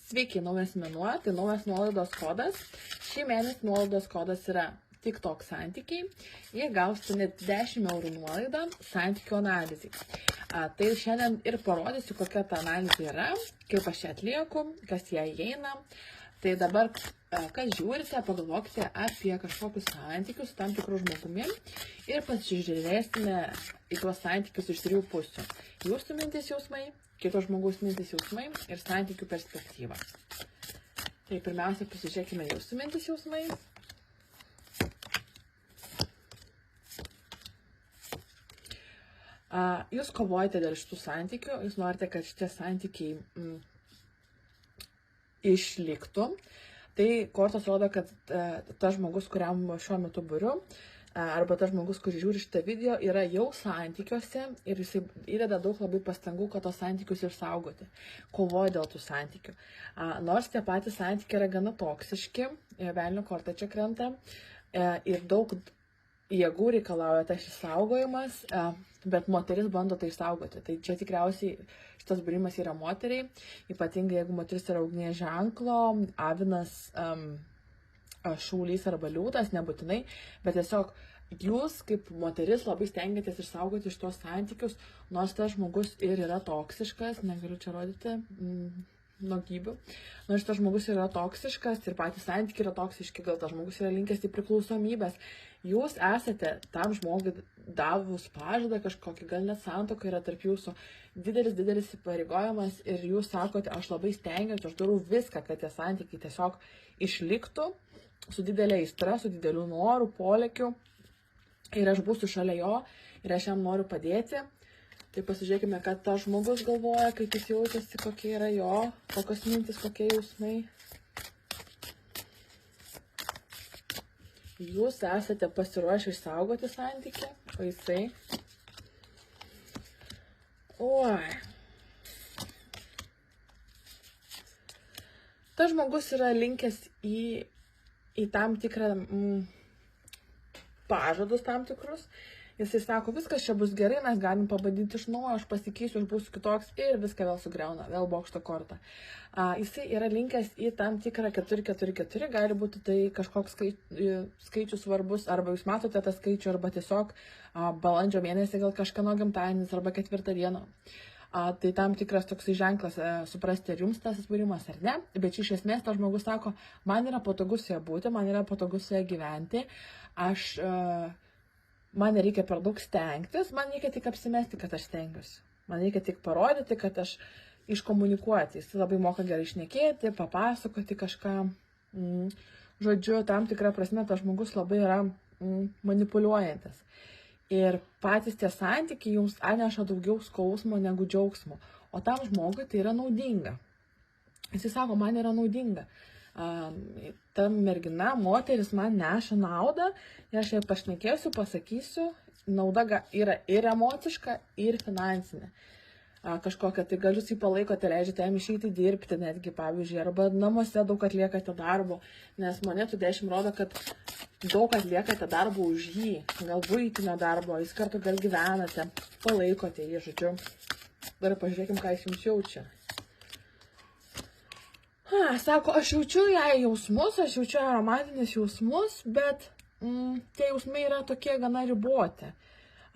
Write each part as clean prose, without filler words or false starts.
Sveiki, naujas mėnuo, tai naujas nuolaidos kodas. Šį mėnesį nuolaidos kodas yra TikTok santykiai. Jie gausite net 10 eurų nuolaidą santykių analizai. Tai šiandien ir parodysiu, kokia ta analizė yra, kaip aš ją atlieku, kas ją įeina. Tai dabar, kas žiūrite, pagalvokite apie kažkokius santykius su tam tikrų žmogumi ir pasižiūrėsime į tuos santykius iš 3 pusių. Jūsų mintis jausmai, kito žmogaus mintis jausmai ir santykių perspektyva. Tai pirmiausia, pasižiūrėkime jūsų mintis jausmai. Jūs kovojate dėl šitų santykių, jūs norite, kad šitie santykiai išliktų. Tai kortos rodo, kad tas žmogus, kuriam šiuo metu buriu, arba tas žmogus, kuris žiūri šitą video, yra jau santykiuose ir jisai įdeda daug labai pastangų, kad tos santykius išsaugoti. Kovoja dėl tų santykių. Nors tie patys santykiai yra gana toksiški, velnio korta čia krenta ir daug jėgų reikalauja tas išsaugojimas, bet moteris bando tai išsaugoti. Tai čia tikriausiai šitas būrimas yra moteriai, ypatingai jeigu moteris yra ugnies ženklo, avinas, šaulys arba liūtas, nebūtinai, bet tiesiog jūs kaip moteris labai stengiatės išsaugoti iš tos santykius, nors tas žmogus ir yra toksiškas, negaliu čia rodyti nuogybių, nors tas žmogus yra toksiškas ir patys santykiai yra toksiški, gal tas žmogus yra linkęs į priklausomybės. Jūs esate tam žmogui davus pažadą kažkokį, gal net santuoka yra tarp jūsų didelis įpareigojimas ir jūs sakote, aš labai stengiuosi, aš darau viską, kad tie santykiai tiesiog išliktų su didelė aistra, su dideliu noru, polėkiu ir aš būsiu šalia jo ir aš jam noriu padėti. Tai pasižiūrėkime, kad tas žmogus galvoja, kaip jis jaučiasi, kokie yra jo, kokios mintis, kokie jausmai. Jūs esate pasiruošę išsaugoti santykį, o jisai... Oi. Tas žmogus yra linkęs į tam tikrą pažadus tam tikrus. Jisai sako, viskas čia bus gerai, mes galim pabandyti iš naujo, aš pasikeisiu, aš būsiu kitoks ir viską vėl sugriauna, vėl bokšto kortą. Jisai yra linkęs į tam tikrą 4-4-4, gali būti tai kažkoks skaičius svarbus, arba jūs matote tą skaičių, arba tiesiog balandžio mėnesį gal kažkieno gimtadienis, arba 4 dieną. Tai tam tikras toksai ženklas suprasti, ar jums tas būrimas ar ne, bet iš esmės tas žmogus sako, man yra patogu su ja būti, man yra patogu su ja gyventi, man nereikia per daug stengtis, man reikia tik apsimesti, kad aš stengiuosi. Man reikia tik parodyti, kad aš iškomunikuoti. Jis labai moka gerai šnekėti, papasakoti kažką. Žodžiu, tam tikrą prasme tas žmogus labai yra manipuliuojantis. Ir patys tie santykiai jums atneša daugiau skausmo negu džiaugsmo. O tam žmogui tai yra naudinga. Jis sako, man yra naudinga. Ta mergina, moteris man neša naudą ir aš jai pašnekėsiu, pasakysiu, nauda yra ir emociška, ir finansinė. Kažkokia, tai gal jūs jį palaikote, leidžiate jam išeiti dirbti netgi, pavyzdžiui, arba namuose daug atliekate darbo, nes monetų 10 rodo, kad daug atliekate darbo už jį, gal buitinio darbo, jūs kartu gal gyvenate, palaikote jį, žodžiu. Dar pažiūrėkim, ką jis jums jaučia. Sako, aš jaučiu jai jausmus, aš jaučiu jai romantinius jausmus, bet tie jausmai yra tokie gana riboti.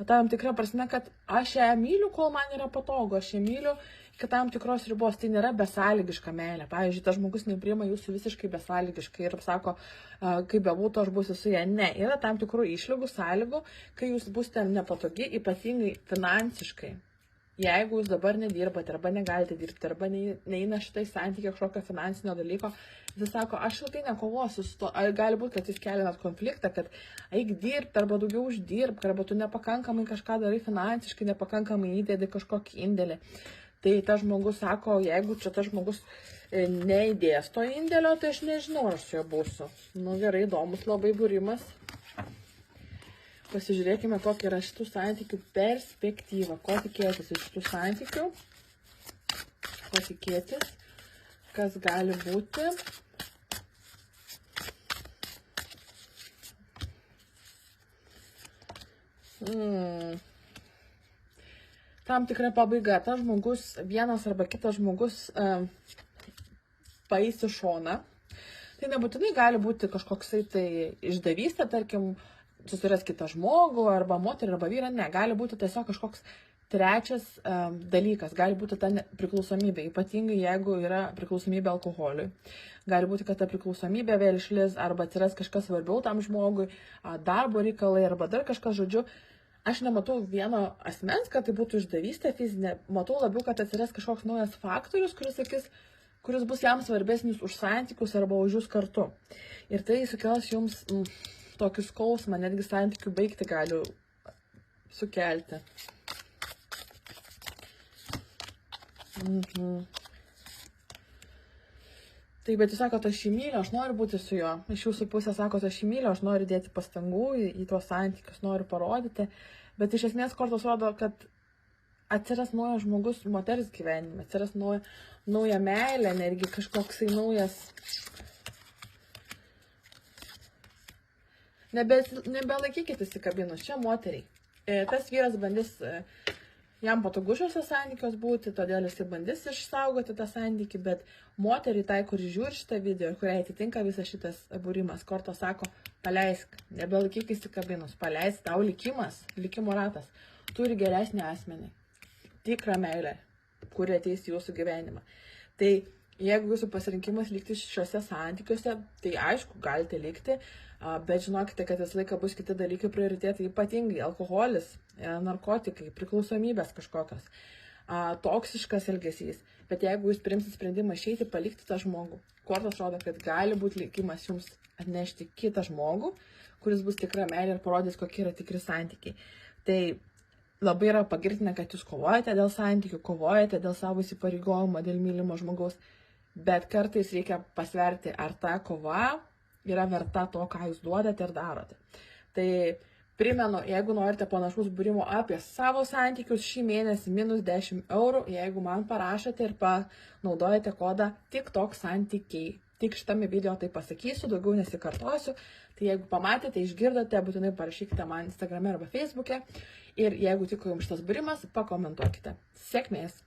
Tam tikra prasme, kad aš ją myliu, kol man yra patogu, aš ją myliu iki tam tikros ribos, tai nėra besąlygiška meilė. Pavyzdžiui, tas žmogus nepriima jūsų visiškai besąlygiškai ir sako, kaip bebūtų, aš būsiu su ja. Ne, yra tam tikrų išlygų, sąlygų, kai jūs būsite nepatogi, ypatingai finansiškai. Jeigu jūs dabar nedirbate, arba negalite dirbti, arba neina šitai santykiai kažkokio finansinio dalyko, jis sako, aš ilgai nekovosiu su to, gali būti, kad jūs keliat konfliktą, kad eik dirbti, arba daugiau uždirbti, arba tu nepakankamai kažką darai finansiškai, nepakankamai įdėdi kažkokį indėlį. Tai tas žmogus sako, jeigu čia tas žmogus neįdės to indėlio, tai aš nežinau, ar su juo būsiu. Nu gerai, įdomus labai būrimas. Pasižiūrėkime, kokia yra šitų santykių perspektyva. Ko tikėtis iš šitų santykių? Ko tikėtis? Kas gali būti? Tam tikra pabaiga. Tas žmogus, vienas arba kitas žmogus paeis į šoną. Tai nebūtinai gali būti kažkoksai tai išdavystė, tarkim, susiras kitą žmogų, arba moterį, arba vyrą, ne, gali būti tiesiog kažkoks trečias dalykas, gali būti ta priklausomybė, ypatingai jeigu yra priklausomybė alkoholiui. Gali būti, kad ta priklausomybė vėl išlis, arba atsiras kažkas svarbiau tam žmogui, darbo reikalai, arba dar kažkas, žodžiu. Aš nematau vieno asmens, kad tai būtų išdavystė fizinė, matau labiau, kad atsiras kažkoks naujas faktorius, kuris bus jam svarbesnis už santykius arba už jūs kartu. Ir tai sukels jums tokį skausmą, netgi santykių baigti gali sukelti. Tai, bet jūs sakote, aš jį myliu, aš noriu būti su juo. Iš jūsų pusės sakote, aš jį myliu, aš noriu dėti pastangų į tuos santykius, noriu parodyti. Bet iš esmės kortos rodo, kad atsiras naujas žmogus moters gyvenime, atsiras nauja meilė, netgi kažkoksai naujas. Nebelaikykite įsikabinus, čia moteriai. Tas vyras bandys jam patogu šiuose santykiuose būti, todėl jis bandys išsaugoti tą santykį, bet moteriai, tai, kuri žiūri šitą video ir kuriai atitinka visas šitas būrimas, kortos sako, paleisk, nebelaikyk įsikabinus, paleisk, tau likimas, likimo ratas, turi geresnį asmenį, tikrą meilę, kuri ateis į jūsų gyvenimą. Tai jeigu jūsų pasirinkimas likti šiuose santykiuose, tai aišku, galite likti, bet žinokite, kad visą laiką bus kiti dalykai prioritetai, ypatingai alkoholis, narkotikai, priklausomybės kažkokios, toksiškas elgesys. Bet jeigu jūs priimsit sprendimą išeiti, palikti tą žmogų, kortos rodo, kad gali būti likimas jums atnešti kitą žmogų, kuris bus tikra meilė ir parodys, kokie yra tikri santykiai. Tai labai yra pagirtina, kad jūs kovojate dėl santykių, kovojate dėl savo įsipareigojimo, dėl mylimo žmogaus, bet kartais reikia pasverti, ar ta kova yra verta to, ką jūs duodate ir darote. Tai primenu, jeigu norite panašaus būrimo apie savo santykius šį mėnesį -10 €, jeigu man parašote ir panaudojate kodą TikTok santykiai. Tik šitame video tai pasakysiu, daugiau nesikartosiu. Tai jeigu pamatėte, išgirdote, būtinai parašykite man Instagrame arba Facebook'e. Ir jeigu tiko jums šitas būrimas, pakomentuokite. Sėkmės!